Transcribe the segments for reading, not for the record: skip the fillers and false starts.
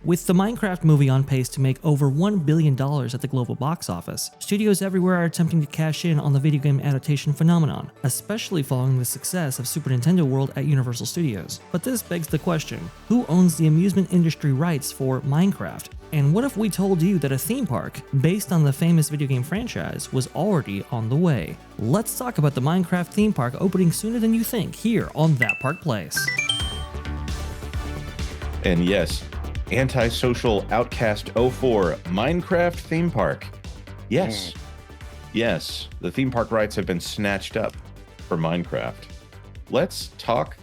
With the Minecraft movie on pace to make over $1 billion at the global box office, studios everywhere are attempting to cash in on the video game adaptation phenomenon, especially following the success of Super Nintendo World at Universal Studios. But this begs the question, who owns the amusement industry rights for Minecraft? And what if we told you that a theme park, based on the famous video game franchise, was already on the way? Let's talk about the Minecraft theme park opening sooner than you think here on That Park Place. And yes, Antisocial Outcast 04 Minecraft theme park. Yes, the theme park rights have been snatched up for Minecraft. Let's talk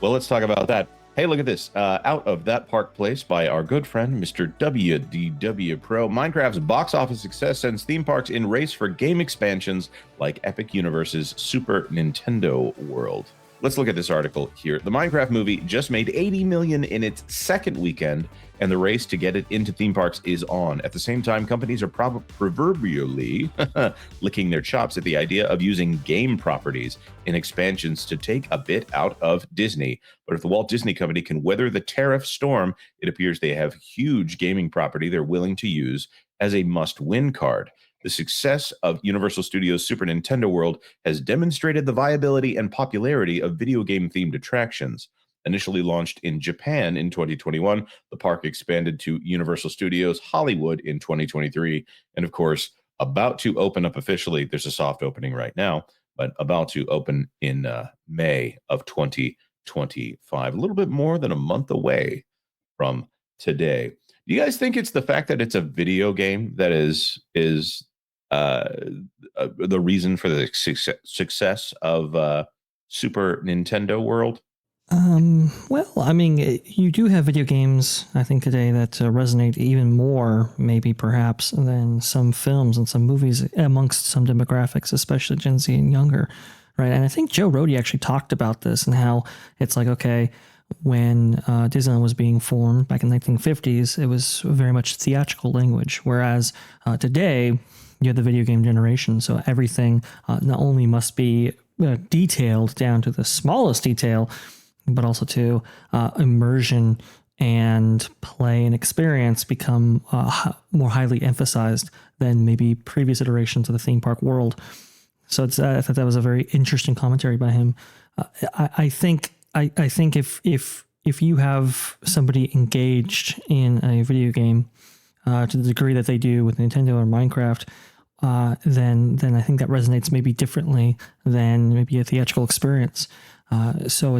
about that. Hey, look at this. Out of That Park Place by our good friend, Mr. WDW Pro. Minecraft's box office success sends theme parks in race for game expansions like Epic Universe's Super Nintendo World. Let's look at this article here. The Minecraft movie just made $80 million in its second weekend, and the race to get it into theme parks is on. At the same time, companies are proverbially licking their chops at the idea of using game properties in expansions to take a bit out of Disney. But if the Walt Disney Company can weather the tariff storm, it appears they have huge gaming property they're willing to use as a must-win card. The success of Universal Studios' Super Nintendo World has demonstrated the viability and popularity of video game-themed attractions. Initially launched in Japan in 2021, the park expanded to Universal Studios Hollywood in 2023, and of course, about to open up officially. There's a soft opening right now, but about to open in May of 2025, a little bit more than a month away from today. Do you guys think it's the fact that it's a video game that is the reason for the success of Super Nintendo World? Well, I mean, you do have video games, I think, today that resonate even more, maybe perhaps, than some films and some movies amongst some demographics, especially Gen Z and younger, right? And I think Joe Rohde actually talked about this and how it's like, okay, when Disneyland was being formed back in the 1950s, it was very much theatrical language, whereas today, you have the video game generation, so everything not only must be detailed down to the smallest detail, but also to immersion and play and experience become more highly emphasized than maybe previous iterations of the theme park world. So it's, I thought that was a very interesting commentary by him. I think if you have somebody engaged in a video game to the degree that they do with Nintendo or Minecraft, then I think that resonates maybe differently than maybe a theatrical experience. So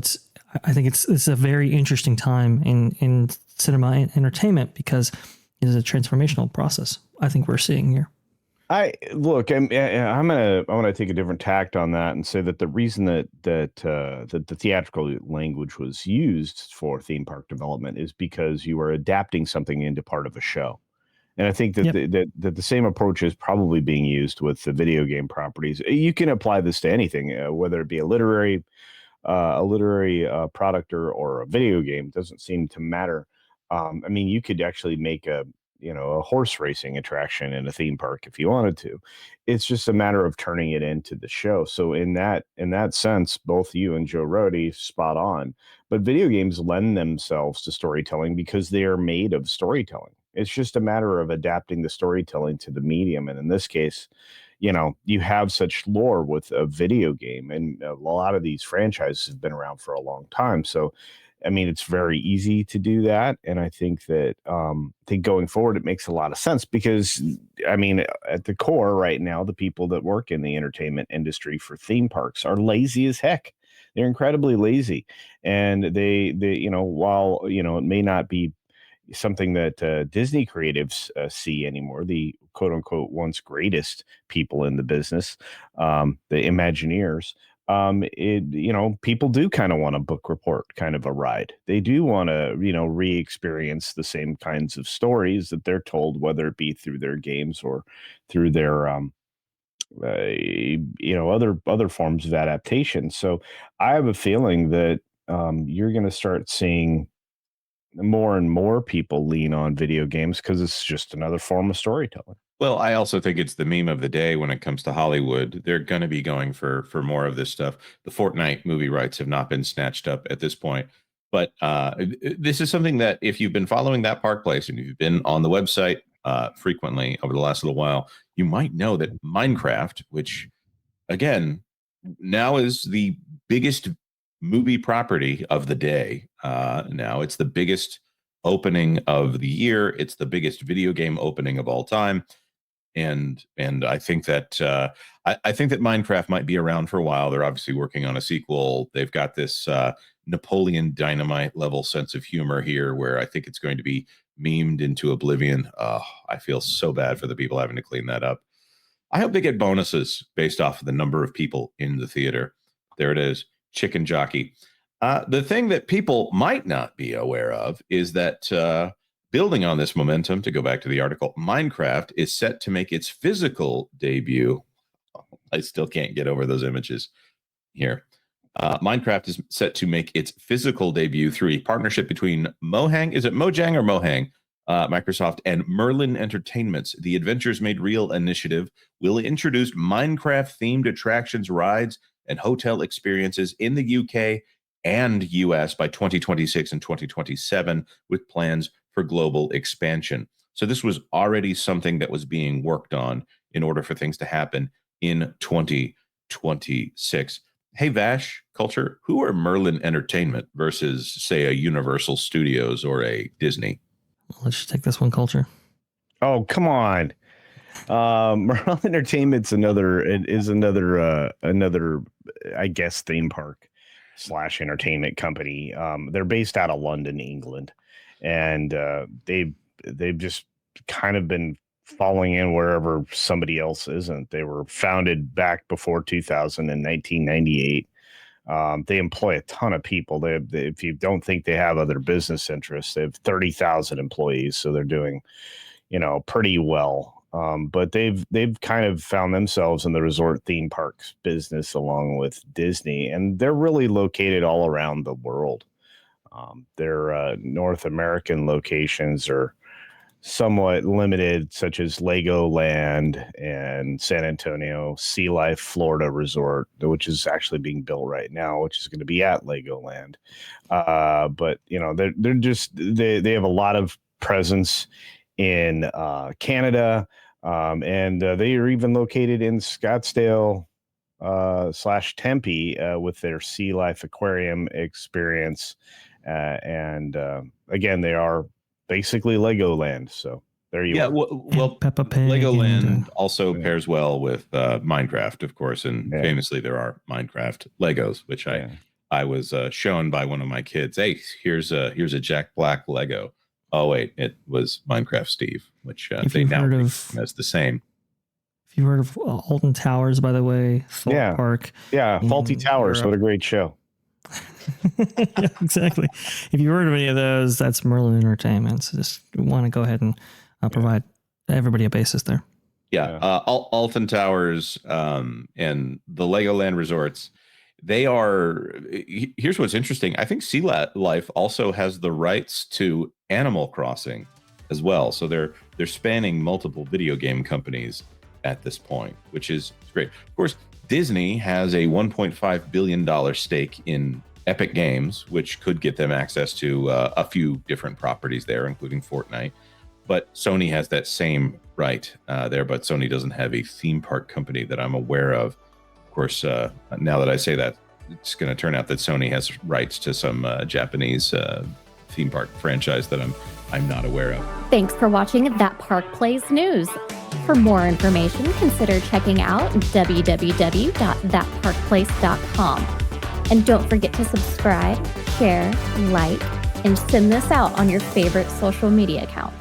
I think it's a very interesting time in cinema and entertainment because it is a transformational process I think we're seeing here. I'm gonna take a different tact on that and say that the reason that the theatrical language was used for theme park development is because you are adapting something into part of a show. And I think that, Yep. that the same approach is probably being used with the video game properties. You can apply this to anything, whether it be a literary product or a video game. Doesn't seem to matter. I mean, you could actually make a horse racing attraction in a theme park if you wanted to. It's just a matter of turning it into the show. So in that sense, both you and Joe Rohde spot on. But video games lend themselves to storytelling because they are made of storytelling. It's just a matter of adapting the storytelling to the medium. And in this case, you have such lore with a video game, and a lot of these franchises have been around for a long time. So, I mean, it's very easy to do that. And I think that going forward, it makes a lot of sense because, I mean, at the core right now, the people that work in the entertainment industry for theme parks are lazy as heck. They're incredibly lazy. And they while, it may not be something that Disney creatives see anymore, the quote unquote once greatest people in the business, the Imagineers. People do kind of want a book report kind of a ride. They do want to, re-experience the same kinds of stories that they're told, whether it be through their games or through their, other forms of adaptation. So I have a feeling that you're going to start seeing more and more people lean on video games because it's just another form of storytelling. Well, I also think it's the meme of the day when it comes to Hollywood. They're going to be going for more of this stuff. The Fortnite movie rights have not been snatched up at this point. But this is something that if you've been following that park place and you've been on the website frequently over the last little while, you might know that Minecraft, which again now is the biggest movie property of the day. Now it's the biggest opening of the year. It's the biggest video game opening of all time. And I think that I think that Minecraft might be around for a while. They're obviously working on a sequel. They've got this Napoleon Dynamite level sense of humor here, where I think it's going to be memed into oblivion. Oh, I feel so bad for the people having to clean that up. I hope they get bonuses based off of the number of people in the theater. There it is, chicken jockey. The thing that people might not be aware of is that building on this momentum, to go back to the article, Minecraft is set to make its physical debut. I still can't get over those images here. Minecraft is set to make its physical debut through a partnership between Mojang. Is it Mojang or Mojang? Microsoft and Merlin Entertainment's The Adventures Made Real initiative will introduce Minecraft-themed attractions, rides, and hotel experiences in the UK and US by 2026 and 2027, with plans for global expansion. So this was already something that was being worked on in order for things to happen in 2026. Hey, Vash Culture, who are Merlin Entertainment versus, say, a Universal Studios or a Disney? Let's just take this one, Culture. Oh, come on. Merlin Entertainment's another, I guess, theme park / entertainment company. They're based out of London, England, and they've just kind of been falling in wherever somebody else isn't. They were founded back before 2000 in 1998. They employ a ton of people. They if you don't think they have other business interests, they have 30,000 employees, so they're doing, pretty well. But they've kind of found themselves in the resort theme parks business along with Disney, and they're really located all around the world. Their North American locations are somewhat limited, such as Legoland and San Antonio Sea Life Florida Resort, which is actually being built right now, which is going to be at Legoland. But they're just they have a lot of presence in Canada, and they are even located in Scottsdale / Tempe with their Sea Life Aquarium experience. And again, they are basically Legoland. So there you are. Well, Peppa Pig Legoland also pairs well with Minecraft, of course, and famously there are Minecraft Legos, which I was shown by one of my kids. Hey, here's a Jack Black Lego. Oh wait, it was Minecraft Steve, which they now as the same. If you've heard of Alton Towers, by the way, Thorpe Park. Yeah, Faulty Towers. Europe. What a great show. Yeah, exactly. If you've heard of any of those, that's Merlin Entertainment. So just want to go ahead and provide everybody a basis there. Yeah. Alton Towers and the Legoland resorts, they are, here's what's interesting. I think Sea Life also has the rights to Animal Crossing as well. So they're spanning multiple video game companies at this point, which is great. Of course, Disney has a $1.5 billion stake in Epic Games, which could get them access to a few different properties there, including Fortnite. But Sony has that same right there, but Sony doesn't have a theme park company that I'm aware of. Of course, now that I say that, it's going to turn out that Sony has rights to some Japanese theme park franchise that I'm not aware of. Thanks for watching That Park Plays News. For more information, consider checking out www.thatparkplace.com. And don't forget to subscribe, share, like, and send this out on your favorite social media accounts.